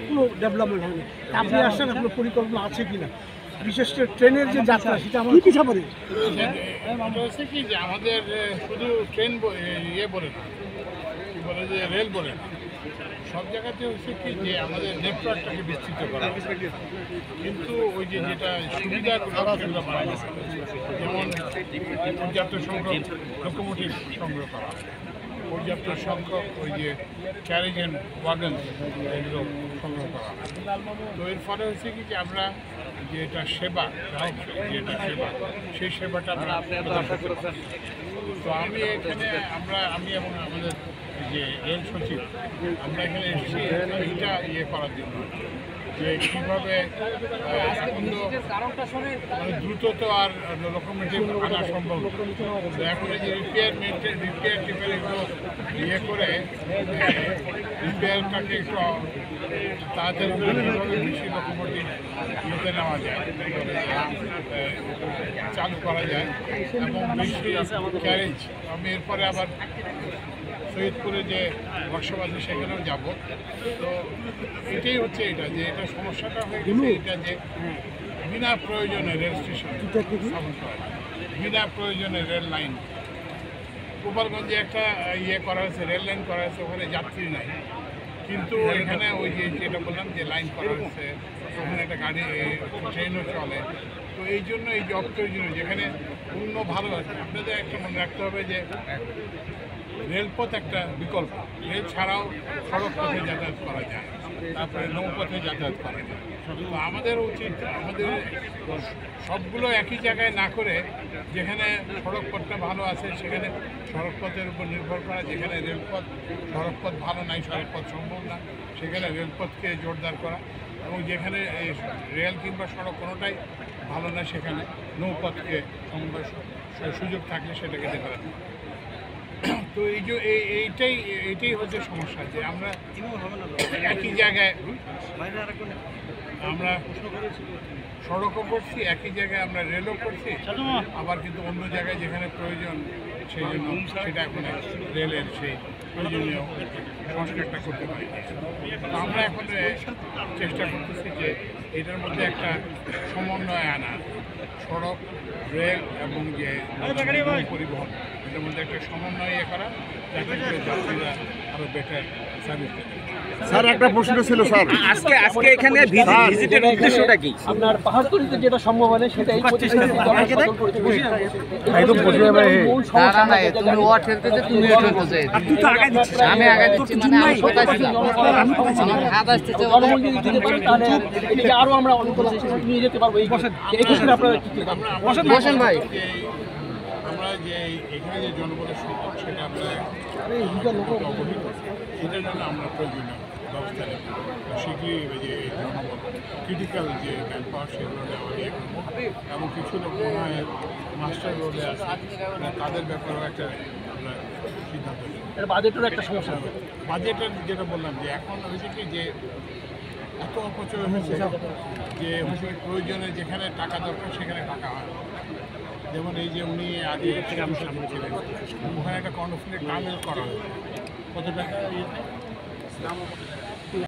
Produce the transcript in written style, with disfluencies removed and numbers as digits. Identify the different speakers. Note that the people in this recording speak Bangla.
Speaker 1: কোনো ডেভেলপমেন্ট হয়নি। আপনি আসছেন, আপনার পরিকল্পনা আছে কিনা, বিশেষ করে ট্রেনের যে যাত্রা সেটা আমার পিছা পড়ে।
Speaker 2: হচ্ছে কি যে আমাদের শুধু ট্রেন ইয়ে বলে না, কি বলে যে রেল বলে না, সব জায়গাতে হচ্ছে কি যে আমাদের নেটওয়ার্কটাকে বিস্তৃত করা, কিন্তু ওই যে যেটা সুবিধাগুলো সেগুলো বাড়ানো, যেমন পর্যাপ্ত সংখ্যক লোকোমোটিভ সংগ্রহ করা, পর্যাপ্ত সংখ্যক ওই যে ক্যারেজ অ্যান্ড ওয়াগন এগুলো সংগ্রহ করা। তো এর ফলে হচ্ছে কি যে আমরা যে এটা সেবা, গ্রাহক যেটা সেবা, সেই সেবাটা আমরা প্রদান করতে পারি। তো আমি এখানে আমি এবং আমাদের যে রেল সচিব আমরা এখানে এসেছি এইটা ইয়ে করার জন্য, যে কীভাবে এখন তো মানে দ্রুত তো আর লোকোমোটিভ আনা সম্ভব না। তো এখন এই যে রিপেয়ার টিপেয়ার এগুলো ইয়ে করে রিপেয়ারটাকে একটু তাড়াতাড়ি করে কীভাবে বেশি লোকোমোটিভ ইয়েতে নেওয়া যায়, চালু করা যায় এবং বেশি ক্যারেজ। আমি এরপরে আবার শহীদপুরে যে ওয়ার্কশপ আছে সেখানেও যাব। তো এটাই হচ্ছে এটা যে এটা সমস্যাটা হয়ে গেছে, এটা যে বিনা প্রয়োজনে রেল স্টেশন স্থাপন করা, বিনা প্রয়োজনে রেল লাইন। গোপালগঞ্জে একটা ইয়ে করা হয়েছে, রেল লাইন করা হয়েছে, ওখানে যাত্রী নাই, কিন্তু এখানে ওই যে যেটা বললাম যে লাইন করা হয়েছে, ওখানে একটা গাড়ি ট্রেনও চলে। তো এই জন্য এই যে অপ্রয়োজনীয়, যেখানে অন্য ভালো আছে, আপনাদের একটা মনে রাখতে হবে যে রেলপথ একটা বিকল্প, রেল ছাড়াও সড়ক পথে যাতায়াত করা যায়, তারপরে নৌপথে যাতায়াত করা যায়। তো আমাদের উচিত আমাদের সবগুলো একই জায়গায় না করে, যেখানে সড়কপথটা ভালো আছে সেখানে সড়কপথের উপর নির্ভর করা, যেখানে রেলপথ সড়কপথ ভালো নাই, সড়কপথ সম্ভব না, সেখানে রেলপথকে জোরদার করা, এবং যেখানে রেল কিংবা সড়ক কোনোটাই ভালো না সেখানে নৌপথকে সুযোগ থাকলে সেটাকে ডেভেলপ করা। তো এই যে এইটাই হচ্ছে সমস্যা, যে আমরা একই জায়গায় আমরা সড়কও করছি, একই জায়গায় আমরা রেলও করছি, আবার কিন্তু অন্য জায়গায় যেখানে প্রয়োজন সেই জন্য সেটা এখন রেলের সেই প্রয়োজনীয় সংস্কারটা করতে পারি। তো আমরা এখন চেষ্টা করতেছি যে এটার মধ্যে একটা সমন্বয় আনা, সড়ক, রেল এবং যে পরিবহন, এটার মধ্যে একটা সমন্বয় করা, যাতে করে যাত্রীরা আরও বেটার সার্ভিস পেতে।
Speaker 3: স্যার একটা প্রশ্ন ছিল স্যার,
Speaker 4: আজকে এখানে ভিজিটের উদ্দেশ্যটা কি?
Speaker 1: আপনার পাহাড়তলিতে যেটা সম্ভব হয় না সেটা এই প্রতিষ্ঠানে
Speaker 3: একদম বসে যাবে।
Speaker 5: তুমি ও ঠেলতেছে, তুমি ও ঠেলতেছে। আমি আগে দিচ্ছি, মানে আমি কোথায় ছিলাম, হাত আসতেছে
Speaker 1: তাহলে আরো আমরা অনেক নিয়ে যেতে পারবো। এই ক্ষেত্রে আপনারা
Speaker 5: বসেন ভাই।
Speaker 2: আমরা যে এখানে যে জনবলের সংকট সেটা আমরা অবহিত, সেটার জন্য আমরা প্রয়োজনীয় ব্যবস্থা নেব। শীঘ্রই যে জনবল ক্রিটিক্যাল যে ম্যান পাওয়ার সেগুলো নেওয়া নিয়ে করবো, এবং কিছু লোক মনে হয় মাস্টার রোডে আছে, তাদের ব্যাপারেও একটা আমরা সিদ্ধান্ত নেব।
Speaker 1: বাজেটের একটা সমস্যা হবে।
Speaker 2: বাজেটের যেটা বললাম যে এখন হয়েছে কি যে এত অপচয় হয়েছে, যে হচ্ছে প্রয়োজনে যেখানে টাকা দরকার সেখানে টাকা হয়। যেমন এই যে উনি আগে ছিলেন, ওখানে একটা কর্ণফুলের টানেল করা হয়েছে, কত টাকা